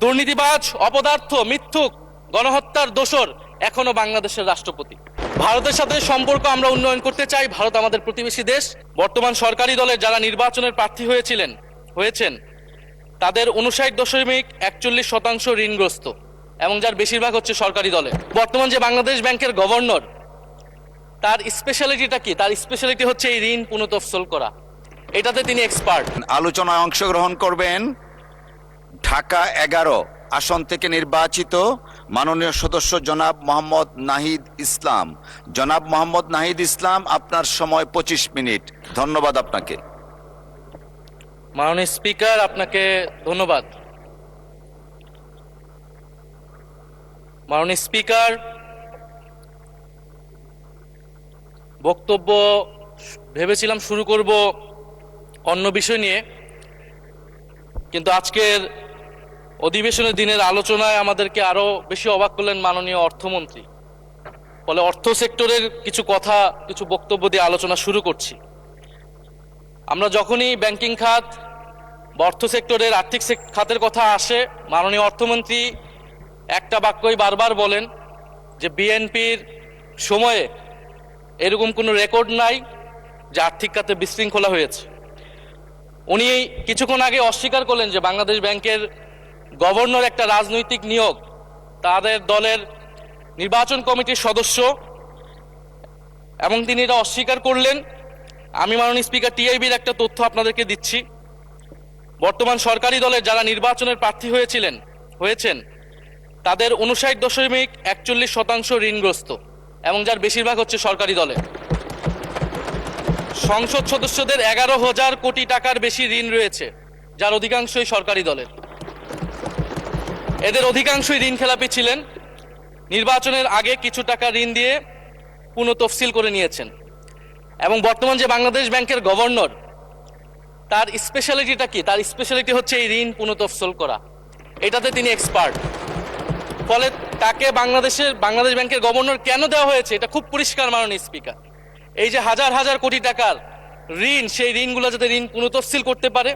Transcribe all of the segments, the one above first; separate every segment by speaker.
Speaker 1: দুর্নীতিবাজ, অপদার্থ, মিথ্যুক, গণহত্যার দোসর এখনো বাংলাদেশের রাষ্ট্রপতি। ভারতের সাথে সম্পর্ক আমরা উন্নয়ন করতে চাই। ভারত আমাদের প্রতিবেশী দেশ। বর্তমান সরকারি দলের যারা নির্বাচনের প্রার্থী হয়েছেন তাদের 59.41% ঋণগ্রস্ত এবং যার বেশিরভাগ হচ্ছে সরকারি দলে। বর্তমান যে বাংলাদেশ ব্যাংকের গভর্নর, তার স্পেশালিটিটা কি? তার স্পেশালিটি হচ্ছে এই ঋণ পুনঃতফসিল করা। এটাতে তিনি এক্সপার্ট।
Speaker 2: আলোচনায় অংশগ্রহণ করবেন ঢাকা 11 আসন থেকে নির্বাচিত মাননীয় সদস্য জনাব মোহাম্মদ নাহিদ ইসলাম। জনাব মোহাম্মদ নাহিদ ইসলাম, আপনার সময় 25 মিনিট। ধন্যবাদ আপনাকে।
Speaker 1: মাননীয় স্পিকার, আপনাকে ধন্যবাদ। মাননীয় স্পিকার, বক্তব্য ভেবেছিলাম শুরু করব অন্য বিষয় নিয়ে, কিন্তু আজকের অধিবেশনের দিনের আলোচনায় আমাদেরকে আরো বেশি অবাক করলেন মাননীয় অর্থমন্ত্রী। ফলে অর্থ সেক্টরের কিছু বক্তব্য দিয়ে আলোচনা শুরু করছি। আমরা যখনই ব্যাংকিং খাত বা অর্থ সেক্টরের আর্থিক খাতের কথা আসে, মাননীয় অর্থমন্ত্রী একটা বাক্যই বারবার বলেন যে বিএনপির সময়ে এরকম কোনো রেকর্ড নাই যে আর্থিক খাতে বিশৃঙ্খলা হয়েছে। উনি কিছুক্ষণ আগে অস্বীকার করলেন যে বাংলাদেশ ব্যাংকের গভর্নর একটা রাজনৈতিক নিয়োগ, তাদের দলের নির্বাচন কমিটির সদস্য, এবং তিনি এটা অস্বীকার করলেন। আমি মাননীয় স্পিকার টিআইবির একটা তথ্য আপনাদেরকে দিচ্ছি। বর্তমান সরকারি দলের যারা নির্বাচনের প্রার্থী হয়েছেন তাদের 59.41% ঋণগ্রস্ত এবং যার বেশিরভাগ হচ্ছে সরকারি দলে। সংসদ সদস্যদের 11,000 কোটি টাকার বেশি ঋণ রয়েছে, যার অধিকাংশই সরকারি দলের। এদের অধিকাংশই ঋণ খেলাপি ছিলেন, নির্বাচনের আগে কিছু টাকা ঋণ দিয়ে পুনঃতফসিল করে নিয়েছেন। এবং বর্তমান যে বাংলাদেশ ব্যাংকের গভর্নর, তার স্পেশালিটিটা কি? তার স্পেশালিটি হচ্ছে এই ঋণ পুনঃতফসিল করা। এটাতে তিনি এক্সপার্ট। ফলে তাকে বাংলাদেশ ব্যাংকের গভর্নর কেন দেওয়া হয়েছে এটা খুব পরিষ্কার মাননীয় স্পিকার। এই যে হাজার হাজার কোটি টাকার ঋণ, সেই ঋণগুলো যাতে ঋণ পুনঃতফসিল করতে পারে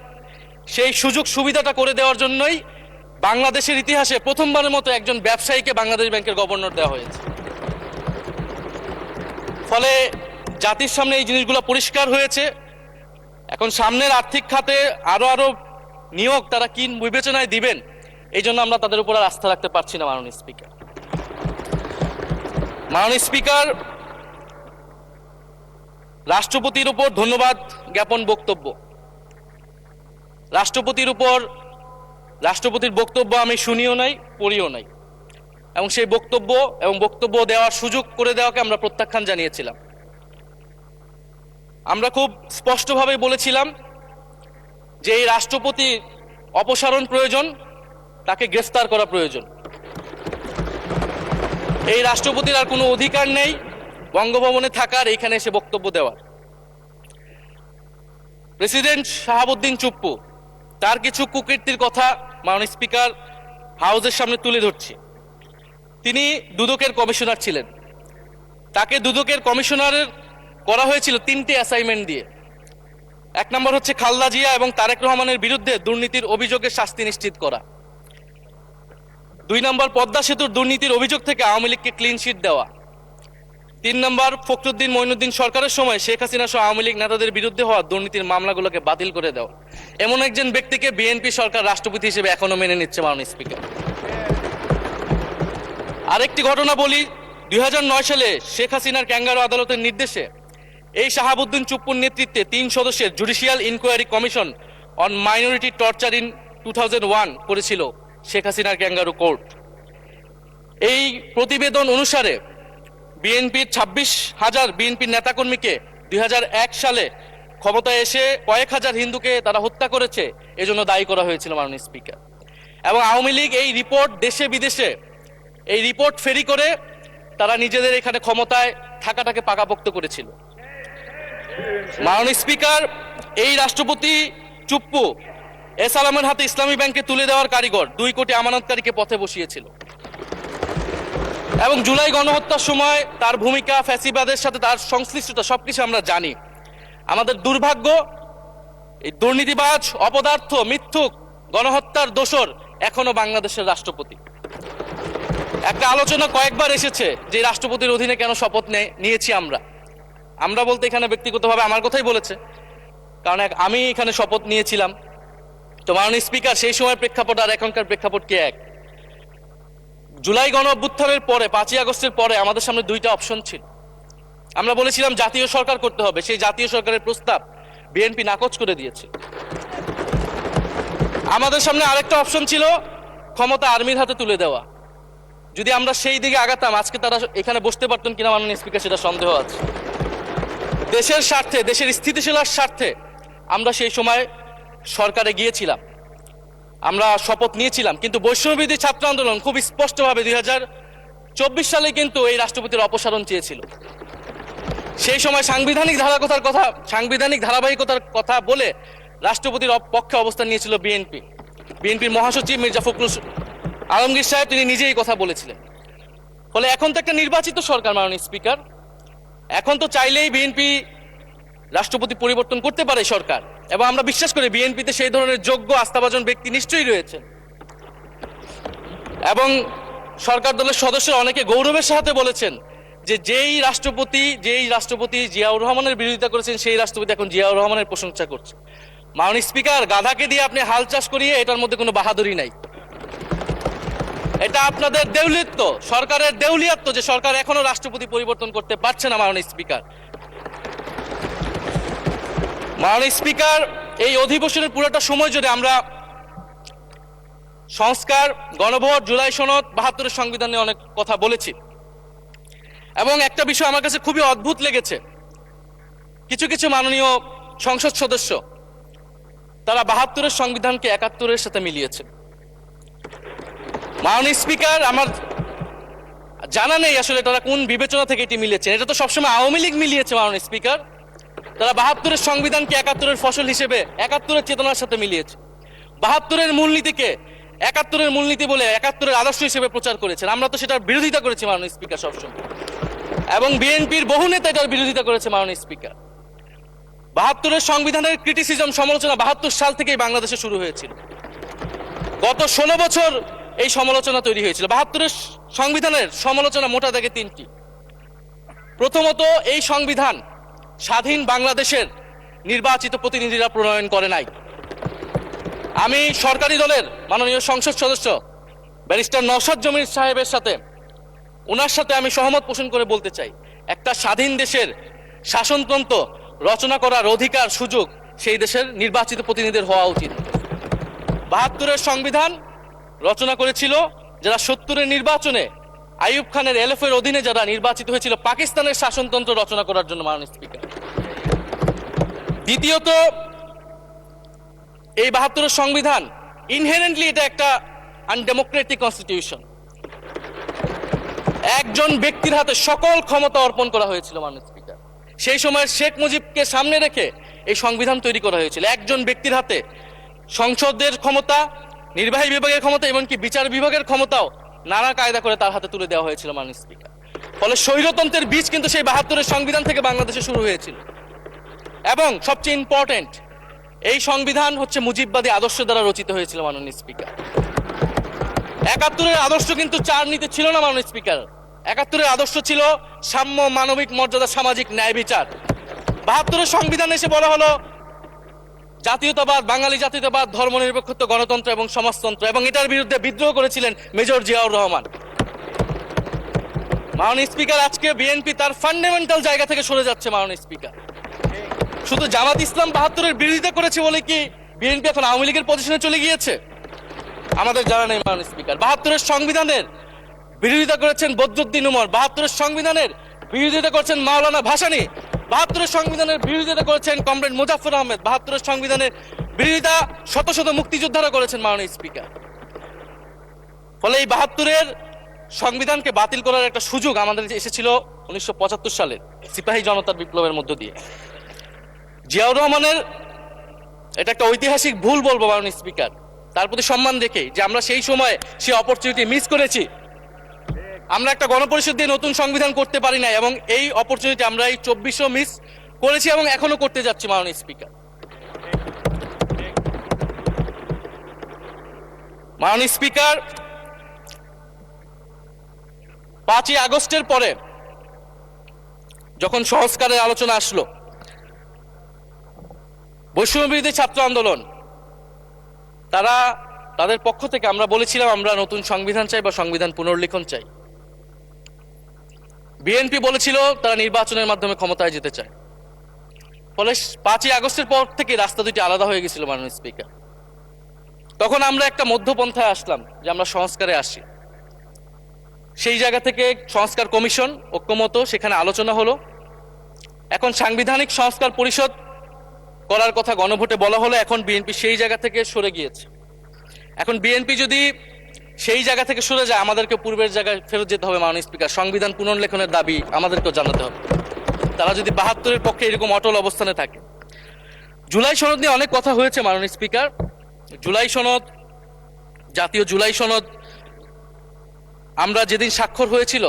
Speaker 1: সেই সুযোগ সুবিধাটা করে দেওয়ার জন্যই বাংলাদেশের ইতিহাসে প্রথমবারের মতো একজন ব্যবসায়ীকে বাংলাদেশ ব্যাংকের গভর্নর দেওয়া হয়েছে। ফলে জাতির সামনে এই জিনিসগুলো পরিষ্কার হয়েছে। এখন সামনের আর্থিক খাতে আরো নিয়োগ তারা কি বিবেচনায় দিবেন, এই জন্য আমরা তাদের উপর আর আস্থা রাখতে পারছি না। মাননীয় স্পিকার, রাষ্ট্রপতির উপর ধন্যবাদ জ্ঞাপন বক্তব্য। রাষ্ট্রপতির বক্তব্য আমি শুনিও নাই, পড়িও নাই, এবং সেই বক্তব্য দেওয়ার সুযোগ করে দেওয়াকে আমরা প্রত্যাখ্যান জানিয়েছিলাম। আমরা খুব স্পষ্টভাবে বলেছিলাম যে এই রাষ্ট্রপতি অপসারণ প্রয়োজন, তাকে গ্রেফতার করা প্রয়োজন। এই রাষ্ট্রপতির আর কোনো অধিকার নেই বঙ্গভবনে থাকার, এইখানে এসে বক্তব্য দেওয়ার। প্রেসিডেন্ট শাহাবুদ্দিন চুপ্পু, তার কিছু কুকীর্তির কথা মাননীয় স্পিকার হাউসের সামনে তুলে ধরছি। তিনি দুদকের কমিশনার ছিলেন। তাকে দুদকের কমিশনারের করা হয়েছিল 3টে অ্যাসাইনমেন্ট দিয়ে। 1 নম্বর হচ্ছে খালেদা জিয়া এবং তারেক রহমানের বিরুদ্ধে দুর্নীতির অভিযোগের শাস্তি নিশ্চিত করা। 2 নম্বর পদ্মা সেতুর দুর্নীতির অভিযোগ থেকে আওয়ামী লীগকে ক্লিন শিট দেওয়া। 3 নম্বর ফখরুদ্দিন মঈনুদ্দিন সরকারের সময় শেখ হাসিনা সহ আওয়ামী লীগ নেতাদের বিরুদ্ধে হওয়া দুর্নীতির মামলাগুলোকে বাতিল করে দেওয়া। এমন একজন ব্যক্তিকে বিএনপি সরকার রাষ্ট্রপতি হিসেবে এখনো মেনে নিচ্ছে মাননীয় স্পিকার। আরেকটি ঘটনা বলি, 2009 সালে শেখ হাসিনার ক্যাঙ্গারু আদালতের নির্দেশে এই শাহাবুদ্দিন চুপ্পুর নেতৃত্বে 3 সদস্যের judicial inquiry commission on minority torture in 2001 করেছিল শেখ হাসিনার ক্যাঙ্গারু কোর্ট। এই প্রতিবেদন অনুসারে বিএনপির 26,000 বিএনপির নেতাকর্মীকে 2001 সালে ক্ষমতায় এসে কয়েক হাজার হিন্দুকে তারা হত্যা করেছে, এজন্য দায়ী করা হয়েছিল মাননীয় স্পিকার। এবং আওয়ামী লীগ এই রিপোর্ট দেশে বিদেশে এই রিপোর্ট ফেরি করে তারা নিজেদের এখানে ক্ষমতায় থাকাটাকে পাকাপোক্ত করেছিল। মাননীয় স্পিকার, এই রাষ্ট্রপতি চুপ্পু এস আলমের হাতে ইসলামী ব্যাংকে তুলে দেওয়ার কারিগর, 2 কোটি আমানতকারীকে পথে বসিয়েছিল। এবং জুলাই গণহত্যার সময় তার ভূমিকা, ফ্যাসিবাদের সাথে তার সংশ্লিষ্টতা সবকিছু আমরা জানি। আমাদের দুর্ভাগ্য, এই দুর্নীতিবাজ, অপদার্থ, মিথ্যুক, গণহত্যার দোসর এখনো বাংলাদেশের রাষ্ট্রপতি। একটা আলোচনা কয়েকবার এসেছে যে রাষ্ট্রপতির অধীনে কেন শপথ নিয়েছি আমরা বলতে এখানে ব্যক্তিগতভাবে আমার কথাই বলেছে, কারণ আমি এখানে শপথ নিয়েছিলাম। তো মাননীয় স্পিকার, সেই সময়ের প্রেক্ষাপট আর এখনকার প্রেক্ষাপট কি এক? জুলাই গণ অভ্যুত্থানের পরে 5ই আগস্টের পরে আমাদের সামনে দুইটা অপশন ছিল। আমরা বলেছিলাম জাতীয় সরকার করতে হবে, সেই জাতীয় সরকারের প্রস্তাব বিএনপি নাকচ করে দিয়েছে। আমাদের সামনে আরেকটা অপশন ছিল ক্ষমতা আর্মির হাতে তুলে দেওয়া। যদি আমরা সেই দিকে আগাতাম, আজকে তারা এখানে বসতে পারতেন কিনা মাননীয় স্পিকার সেটা সন্দেহ আছে। দেশের স্বার্থে, দেশের স্থিতিশীলতার স্বার্থে আমরা সেই সময় সরকারে গিয়েছিলাম, আমরা শপথ নিয়েছিলাম। কিন্তু বৈষম্যবিরোধী ছাত্র আন্দোলন খুব স্পষ্টভাবে 2024 সালে কিন্তু এই রাষ্ট্রপতির অপসারণ চেয়েছিল। সেই সময় সাংবিধানিক ধারাবাহিকতার কথা বলে রাষ্ট্রপতির পক্ষে অবস্থান নিয়েছিল বিএনপির মহাসচিব মির্জা ফখরুল আলমগীর সাহেব, তিনি নিজেই কথা বলেছিলেন। ফলে এখন তো একটা নির্বাচিত সরকার মাননীয় স্পিকার, এখন তো চাইলেই বিএনপি রাষ্ট্রপতি পরিবর্তন করতে পারে সরকার, এবং আমরা বিশ্বাস করি বিএনপিতে সেই ধরনের যোগ্য আস্থাভাজন ব্যক্তি নিশ্চয়ই রয়েছে। এবং সরকার দলের সদস্যরা অনেকে গৌরবের সাথে বলেছেন যে যেই রাষ্ট্রপতি জিয়াউর রহমানের বিরোধিতা করেছেন, সেই রাষ্ট্রপতি এখন জিয়াউর রহমানের প্রশংসা করছে। মাননীয় স্পিকার, গাধাকে দিয়ে আপনি হাল চাষ করিয়ে এটার মধ্যে কোনো বাহাদুরি নাই। এটা আপনাদের দেউলিয়াত্ব, সরকারের দেউলিয়াত্ব যে সরকার এখনো রাষ্ট্রপতি পরিবর্তন করতে পারছে না। মাননীয় স্পিকার, এই অধিবেশনের পুরোটা সময় জুড়ে আমরা সংস্কার, গণভোট, জুলাই সনদ, 72-এর সংবিধান নিয়ে অনেক কথা বলেছি। এবং একটা বিষয় আমার কাছে খুবই অদ্ভুত লেগেছে, কিছু মাননীয় সংসদ সদস্য তারা 72-এর সংবিধানকে 71-এর সাথে মিলিয়েছে। মাননীয় স্পিকার, আমার জানা নেই আসলে তারা কোন বিবেচনা থেকে এটি মিলিয়েছেন। এটা তো সবসময় আওয়ামী লীগ মিলিয়েছে মাননীয় স্পিকার। তারা 72-এর সংবিধানকে 71-এর ফসল হিসেবে 71-এর চেতনার সাথে মিলিয়েছে। 72-এর মূলনীতিকে 71-এর মূলনীতি বলে 71-এর আদর্শ হিসেবে প্রচার করেছেন। আমরা তো সেটার বিরোধিতা করেছি মাননীয় স্পিকার সবসময়, এবং বিএনপির বহু নেতা এটার বিরোধিতা করেছে মাননীয় স্পিকার। 72-এর সংবিধানের ক্রিটিসিজম, সমালোচনা 72 সাল থেকেই বাংলাদেশে শুরু হয়েছিল। গত 16 বছর এই সমালোচনা তৈরি হয়েছিল। 72-এর সংবিধানের সমালোচনা মোটা দাগে 3টি। প্রথমত, এই সংবিধান স্বাধীন বাংলাদেশের নির্বাচিত প্রতিনিধিরা প্রণয়ন করে নাই। আমি সরকারি দলের মাননীয় সংসদ সদস্য ব্যারিস্টার নওশাদ জমির সাহেবের সাথে, ওনার সাথে আমি সহমত পোষণ করে বলতে চাই, একটা স্বাধীন দেশের শাসনতন্ত্র রচনা করার অধিকার, সুযোগ সেই দেশের নির্বাচিত প্রতিনিধিদের হওয়া উচিত। 72-এর সংবিধান রচনা করেছিল যারা 70-এর নির্বাচনে আইয়ুব খানের এলএফের অধীনে যারা নির্বাচিত হয়েছিল পাকিস্তানের শাসনতন্ত্র রচনা করার জন্য মাননীয় স্পিকার। দ্বিতীয়ত, এই 72-এর সংবিধান ইনহেরেন্টলি এটা একটা আনডেমোক্রেটিক কনস্টিটিউশন। একজন ব্যক্তির হাতে সকল ক্ষমতা অর্পণ করা হয়েছিল মাননীয় স্পিকার। সেই সময় শেখ মুজিবকে সামনে রেখে এই সংবিধান তৈরি করা হয়েছিল। একজন ব্যক্তির হাতে সংসদের ক্ষমতা, নির্বাহী বিভাগের ক্ষমতা, এমনকি বিচার বিভাগের ক্ষমতাও নানা কায়দা করে তার হাতে তুলে দেওয়া হয়েছিল মাননীয় স্পিকার। ফলে স্বৈরতন্ত্রের বীজ কিন্তু সেই 72-এর সংবিধান থেকে বাংলাদেশে শুরু হয়েছিল। এবং সবচেয়ে ইম্পর্টেন্ট, এই সংবিধান হচ্ছে মুজিববাদী আদর্শ দ্বারা রচিত হয়েছিল মাননীয় স্পিকার। 71-এর আদর্শ কিন্তু 4 নীতি ছিল না মাননীয় স্পিকার। 71-এর আদর্শ ছিল সাম্য, মানবিক মর্যাদা, সামাজিক ন্যায় বিচার। 72-এর সংবিধানে এসে বলা হলো জাতীয়তাবাদ, বাঙালি জাতীয়তাবাদ, ধর্মনিরপেক্ষত্ব, গণতন্ত্র এবং সমাজতন্ত্র, এবং এটার বিরুদ্ধে বিদ্রোহ করেছিলেন মেজর জিয়াউর রহমান। মাননীয় স্পিকার, আজকে বিএনপি তার ফান্ডামেন্টাল জায়গা থেকে সরে যাচ্ছে মাননীয় স্পিকার। শুধু জামাত ইসলাম 72-এর বিরোধিতা করেছে বলে কি বিএনপি এখন আওয়ামী লীগের পজিশনে চলে গিয়েছে? আমাদের জানা নেই মাননীয় স্পিকার। 72-এর সংবিধানের বিরোধিতা করেছেন বদরুদ্দিন উমর, 72-এর সংবিধানের বিরোধিতা করেছেন মাওলানা ভাসানী, 72-এর সংবিধানের বিরোধিতা করেছেন কমরেড মুজাফফর আহমেদ, 72-এর সংবিধানের বিরোধিতা শত শত মুক্তিযোদ্ধারা করেছেন মাননীয় স্পিকার। ফলে এই 72-এর সংবিধানকে বাতিল করার একটা সুযোগ আমাদের এসেছিল 1975 সালে সিপাহী জনতার বিপ্লবের মধ্য দিয়ে। জিয়াউর রহমানের এটা একটা ঐতিহাসিক ভুল বলবো মাননীয় স্পিকার, তার প্রতি সম্মান রেখে, যে আমরা সেই সময় সেই অপরচুনিটি মিস করেছি। আমরা একটা গণপরিষদ দিয়ে নতুন সংবিধান করতে পারি না, এবং এই অপরচুনিটি আমরা এই 2400 মিস করেছি এবং এখনো করতে যাচ্ছি মাননীয় স্পিকার। মাননীয় স্পিকার, 5ই আগস্টের পরে যখন সংস্কারের আলোচনা আসলো, বৈষম্য বিরোধী ছাত্র আন্দোলন তারা তাদের পক্ষ থেকে আমরা বলেছিলাম আমরা নতুন সংবিধান চাই বা সংবিধান পুনর্লিখন চাই। বিএনপি বলেছিল তারা নির্বাচনের মাধ্যমে ক্ষমতায় যেতে চায়। ফলে 5ই আগস্টের পর থেকে রাস্তা দুটি আলাদা হয়ে গেছিল মাননীয় স্পিকার। তখন আমরা একটা মধ্যপন্থায় আসলাম যে আমরা সংস্কারে আসি। সেই জায়গা থেকে সংস্কার কমিশন ঐক্যমত, সেখানে আলোচনা হলো। এখন সাংবিধানিক সংস্কার পরিষদ করার কথা গণভোটে বলা হলো। এখন বিএনপি সেই জায়গা থেকে সরে গিয়েছে। এখন বিএনপি যদি সেই জায়গা থেকে সরে যায়, আমাদেরকে পূর্বের জায়গায় ফেরত যেতে হবে মাননীয় স্পিকার। সংবিধান পুনর্লেখনের দাবি আমাদেরকেও জানাতে হবে। তারা যদি 72-এর পক্ষে এরকম অটল অবস্থানে থাকে। জুলাই সনদ নিয়ে অনেক কথা হয়েছে মাননীয় স্পিকার। জুলাই সনদ, জাতীয় জুলাই সনদ, আমরা যেদিন স্বাক্ষর হয়েছিল,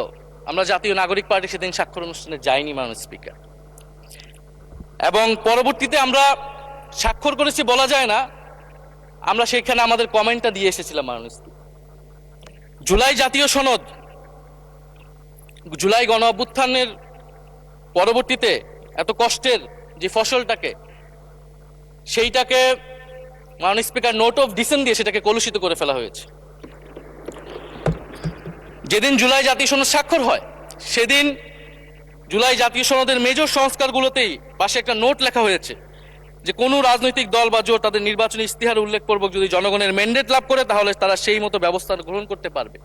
Speaker 1: আমরা জাতীয় নাগরিক পার্টি সেদিন স্বাক্ষর অনুষ্ঠানে যাইনি মাননীয় স্পিকার। এবং পরবর্তীতে আমরা স্বাক্ষর করেছি বলা যায় না, আমরা সেখানে আমাদের কমেন্টটা দিয়ে এসেছিলাম মাননীয় স্পিকার। জুলাই জাতীয় সনদ, জুলাই গণ অভ্যুত্থানের পরবর্তীতে এত কষ্টের যে ফসলটাকে, সেইটাকে মাননীয় স্পিকার নোট অফ ডিসেন্ট দিয়ে সেটাকে কলুষিত করে ফেলা হয়েছে। যেদিন জুলাই জাতীয় সনদ স্বাক্ষর হয়, সেদিন জুলাই জাতীয় সনদের মেজর সংস্কারগুলোতেই পাশে একটা নোট লেখা হয়েছে যে কোনো রাজনৈতিক দল বা জোট তাদের নির্বাচনী ইস্তিহার উল্লেখপূর্বক যদি জনগণের ম্যান্ডেট লাভ করে, তাহলে তারা সেই মতো ব্যবস্থা গ্রহণ করতে পারবে।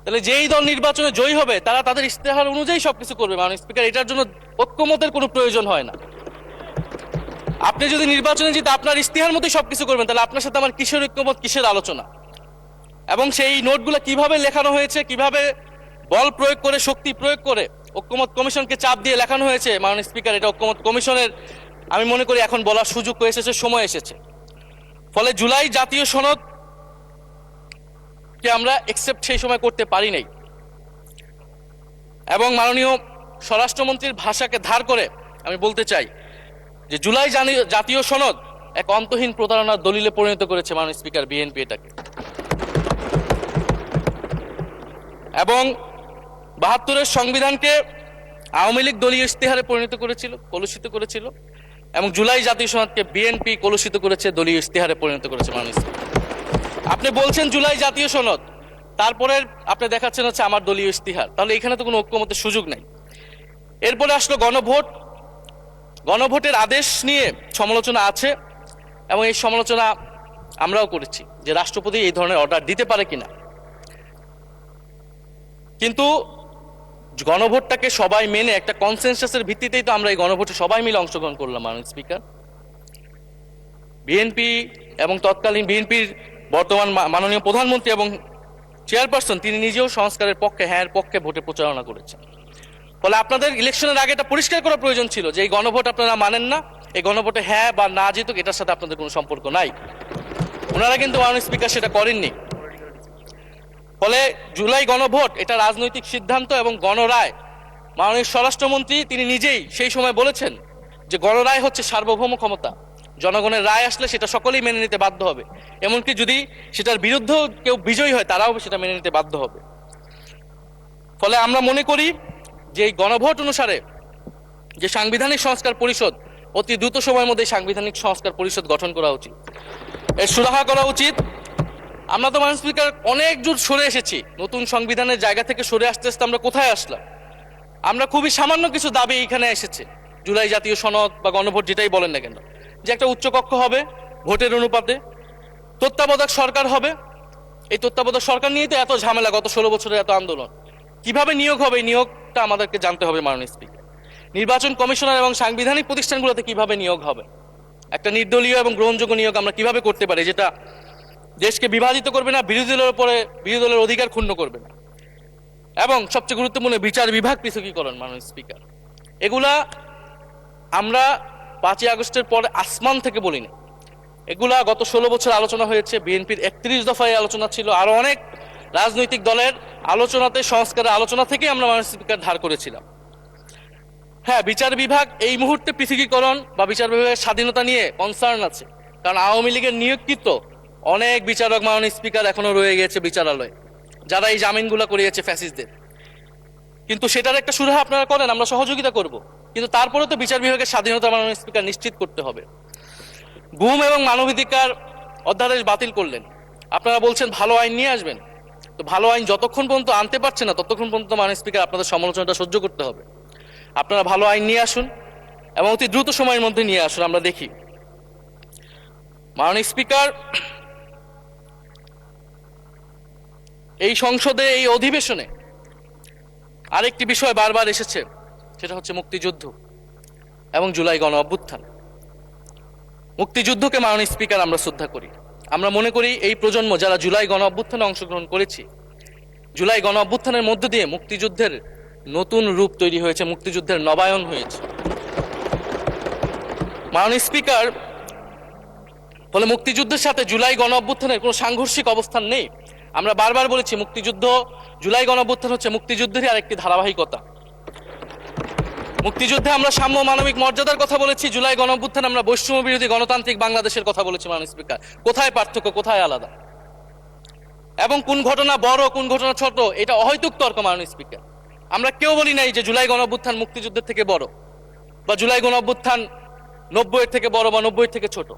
Speaker 1: তাহলে যেই দল নির্বাচনে জয়ী হবে তারা তাদের ইস্তেহার অনুযায়ী সবকিছু করবে মাননীয় স্পিকার। এটার জন্য ঐক্যমতের কোনো প্রয়োজন হয় না। আপনি যদি নির্বাচনে জিতে আপনার ইস্তেহার মতোই সবকিছু করবেন, তাহলে আপনার সাথে আমার কিসের ঐক্যমত, কিসের আলোচনা? এবং সেই নোটগুলো কিভাবে লেখানো হয়েছে, কিভাবে বল প্রয়োগ করে, শক্তি প্রয়োগ করে ঐক্যমত কমিশনকে চাপ দিয়ে লেখানো হয়েছে মাননীয় স্পিকার, এটা ঐক্যমত কমিশনের আমি মনে করি এখন বলার সুযোগ হয়ে এসেছে, সময় এসেছে। ফলে জুলাই জাতীয় সনদ কে আমরা একসেপ্ট সেই সময় করতে পারি নাই। এবং মাননীয় স্বরাষ্ট্রমন্ত্রীর ভাষাকে ধার করে আমি বলতে চাই যে জুলাই জাতীয় সনদ এক অন্তহীন প্রতারণার দলিলে পরিণত করেছে মাননীয় স্পিকার বিএনপি এটাকে। এবং 72-এর সংবিধানকে আওয়ামী লীগ দলীয় ইস্তেহারে পরিণত করেছিল, কলুষিত করেছিল। এবং জুলাই জাতীয় সনদকে বিএনপি কলুষিত করেছে, দলীয় ইস্তেহারে পরিণত করেছে মাননীয় স্পিকার। আপনি বলছেন জুলাই জাতীয় সনদ, তারপরে আপনি দেখাচ্ছেন হচ্ছে আমার দলীয় ইস্তিহার। তাহলে এখানে তো কোনো ঐক্যমতের সুযোগ নাই। এরপরে আসলো গণভোট। গণভোটের আদেশ নিয়ে সমালোচনা আছে এবং এই সমালোচনা আমরাও করেছি যে রাষ্ট্রপতি এই ধরনের অর্ডার দিতে পারে কিনা। কিন্তু গণভোটটাকে সবাই মেনে একটা কনসেনসাসের ভিত্তিতেই তো আমরা এই গণভোটে সবাই মিলে অংশগ্রহণ করলাম মাননীয় স্পিকার। বিএনপি এবং তৎকালীন বিএনপির বর্তমান মাননীয় প্রধানমন্ত্রী এবং চেয়ারপারসন তিনি নিজেও সংস্কারের পক্ষে, হ্যাঁ পক্ষে ভোটে প্রচারণা করেছেন। ফলে আপনাদের ইলেকশনের আগে এটা পরিষ্কার করা প্রয়োজন ছিল যে এই গণভোট আপনারা মানেন না, এই গণভোটে হ্যাঁ বা না জিতুক এটার সাথে আপনাদের কোনো সম্পর্ক নাই। ওনারা কিন্তু মাননীয় স্পিকার সেটা করেননি। ফলে জুলাই গণভোট এটা রাজনৈতিক সিদ্ধান্ত এবং গণরায়। মাননীয় স্বরাষ্ট্রমন্ত্রী তিনি নিজেই সেই সময় বলেছেন যে গণরায় হচ্ছে সার্বভৌম ক্ষমতা, জনগণের রায় আসলে সেটা সকলেই মেনে নিতে বাধ্য হবে। এমনকি যদি সেটার বিরুদ্ধেও কেউ বিজয়ী হয় তারাও সেটা মেনে নিতে বাধ্য হবে। ফলে আমরা মনে করি যে এই গণভোট অনুসারে যে সাংবিধানিক সংস্কার পরিষদ, অতি দ্রুত সময়ের মধ্যে সাংবিধানিক সংস্কার পরিষদ গঠন করা উচিত, এর সুরাহা করা উচিত। আমরা তো মাননীয় স্পিকার অনেক দূর সরে এসেছি, নতুন সংবিধানের জায়গা থেকে সরে আসতে আসতে আমরা কোথায় আসলাম? আমরা খুবই সামান্য কিছু দাবি এখানে এসেছে, জুলাই জাতীয় সনদ বা গণভোট যেটাই বলেন না কেন, যে একটা উচ্চকক্ষ হবে ভোটের অনুপাতে, তত্ত্বাবধায়ক সরকার হবে। এই তত্ত্বাবধায়ক সরকার নিয়েই তো এত ঝামেলা, গত 16 বছরের এত আন্দোলন। কিভাবে নিয়োগ হবে এই নিয়োগটা আমাদেরকে জানতে হবে মাননীয় স্পিকার। নির্বাচন কমিশনার এবং সাংবিধানিক প্রতিষ্ঠানগুলোতে কিভাবে নিয়োগ হবে, একটা নির্দলীয় এবং গ্রহণযোগ্য নিয়োগ আমরা কিভাবে করতে পারি যেটা দেশকে বিভাজিত করবে না, বিরোধী দলের অধিকার ক্ষুণ্ণ করবে না। এবং সবচেয়ে গুরুত্বপূর্ণ বিচার বিভাগ পৃথকীকরণ মাননীয় স্পিকার। এগুলা আমরা 5ই আগস্টের পরে আসমান থেকে বলিনি, এগুলা গত 16 বছর আলোচনা হয়েছে। বিএনপির 31 দফায় আলোচনা ছিল, আরো অনেক রাজনৈতিক দলের আলোচনাতে, সংস্কারের আলোচনা থেকে আমরা মাননীয় স্পিকার ধার করেছিলাম। হ্যাঁ, বিচার বিভাগ এই মুহূর্তে পৃথকীকরণ বা বিচার বিভাগের স্বাধীনতা নিয়ে কনসার্ন আছে, কারণ আওয়ামী লীগের নিয়োগকৃত অনেক বিচারক মাননীয় স্পিকার এখনো রয়ে গেছে বিচারালয়ে, যারা এই জামিনগুলো করিয়েছে ফ্যাসিস্টদের। কিন্তু সেটার একটা সুরাহা আপনারা করেন, আমরা সহযোগিতা করব, কিন্তু তারপরে তো বিচার বিভাগের স্বাধীনতা মাননীয় স্পিকার নিশ্চিত করতে হবে। গুম এবং মানবাধিকার অধ্যাদেশ বাতিল করলেন, আপনারা বলছেন ভালো আইন নিয়ে আসবেন। তো ভালো আইন যতক্ষণ পর্যন্ত আনতে পারছে না ততক্ষণ পর্যন্ত মাননীয় স্পিকার আপনাদের সমালোচনাটা সহ্য করতে হবে। আপনারা ভালো আইন নিয়ে আসুন এবং অতি দ্রুত সময়ের মধ্যে নিয়ে আসুন, আমরা দেখি। মাননীয় স্পিকার, এই সংসদে এই অধিবেশনে আরেকটি বিষয় বারবার এসেছে, সেটা হচ্ছে মুক্তিযুদ্ধ এবং জুলাই গণ অভ্যুত্থান। মুক্তিযুদ্ধকে মাননীয় স্পিকার আমরা শ্রদ্ধা করি। আমরা মনে করি এই প্রজন্ম যারা জুলাই গণ অভ্যুত্থানে অংশগ্রহণ করেছি, জুলাই গণ অভ্যুত্থানের মধ্য দিয়ে মুক্তিযুদ্ধের নতুন রূপ তৈরি হয়েছে, মুক্তিযুদ্ধের নবায়ন হয়েছে। মাননীয় স্পিকার, ফলে মুক্তিযুদ্ধের সাথে জুলাই গণ অভ্যুত্থানের কোনো সাংঘর্ষিক অবস্থান নেই। আমরা বারবার বলেছি মুক্তিযুদ্ধ, জুলাই গণ অভ্যুত্থান হচ্ছে মুক্তিযুদ্ধেরই আরেকটি ধারাবাহিকতা। মুক্তিযুদ্ধে আমরা সাম্য মানবিক মর্যাদার কথা বলেছি, জুলাই গণ অভ্যুত্থানে আমরা বৈষম্য বিরোধী গণতান্ত্রিক বাংলাদেশের কথা বলেছি। মাননীয় স্পিকার, কোথায় পার্থক্য, কোথায় আলাদা, এবং কোন ঘটনা বড় কোন ঘটনা ছোট, এটা অহৈতুক তর্ক। মাননীয় স্পিকার, আমরা কেউ বলি নাই যে জুলাই গণ অভ্যুত্থান মুক্তিযুদ্ধের থেকে বড়, বা জুলাই গণ অভ্যুত্থান 90-এর থেকে বড় বা 90-এর থেকে ছোট।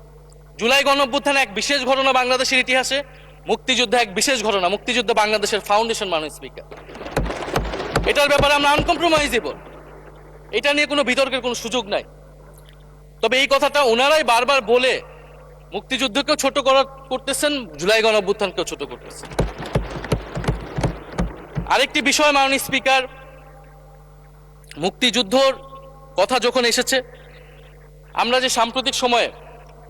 Speaker 1: জুলাই গণ অভ্যুত্থান এক বিশেষ ঘটনা বাংলাদেশের ইতিহাসে, মুক্তিযুদ্ধ এক বিশেষ ঘটনা, মুক্তিযুদ্ধ বাংলাদেশের ফাউন্ডেশন। মাননীয় স্পিকার, এটার ব্যাপারে আমরা আনকম্প্রোমাইজেবল, এটা নিয়ে কোনো বিতর্কের কোনো সুযোগ নাই। তবে এই কথাটা ওনারাই বারবার বলে মুক্তিযুদ্ধকেও ছোট করতেছেন, জুলাই গণ অভ্যুত্থানকেও ছোট করতেছেন। আরেকটি বিষয় মাননীয় স্পিকার, মুক্তিযুদ্ধর কথা যখন এসেছে, আমরা যে সাম্প্রতিক সময়ে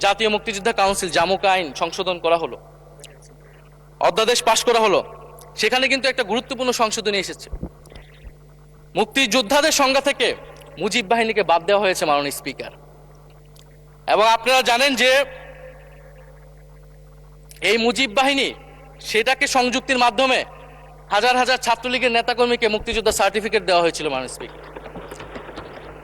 Speaker 1: জাতীয় মুক্তিযোদ্ধা কাউন্সিল জামুক আইন সংশোধন করা হলো, অধ্যাদেশ পাশ করা হলো, সেখানে কিন্তু একটা গুরুত্বপূর্ণ সংশোধনী এসেছে। মুক্তিযোদ্ধাদের সংজ্ঞা থেকে মুজিব বাহিনীকে বাদ দেওয়া হয়েছে মাননীয় স্পিকার। এবং আপনারা জানেন যে এই মুজিব বাহিনী, সেটাকে সংযুক্তির মাধ্যমে হাজার হাজার ছাত্রলীগের নেতাকর্মীকে মুক্তিযোদ্ধা সার্টিফিকেট দেওয়া হয়েছিল। মাননীয় স্পিকার,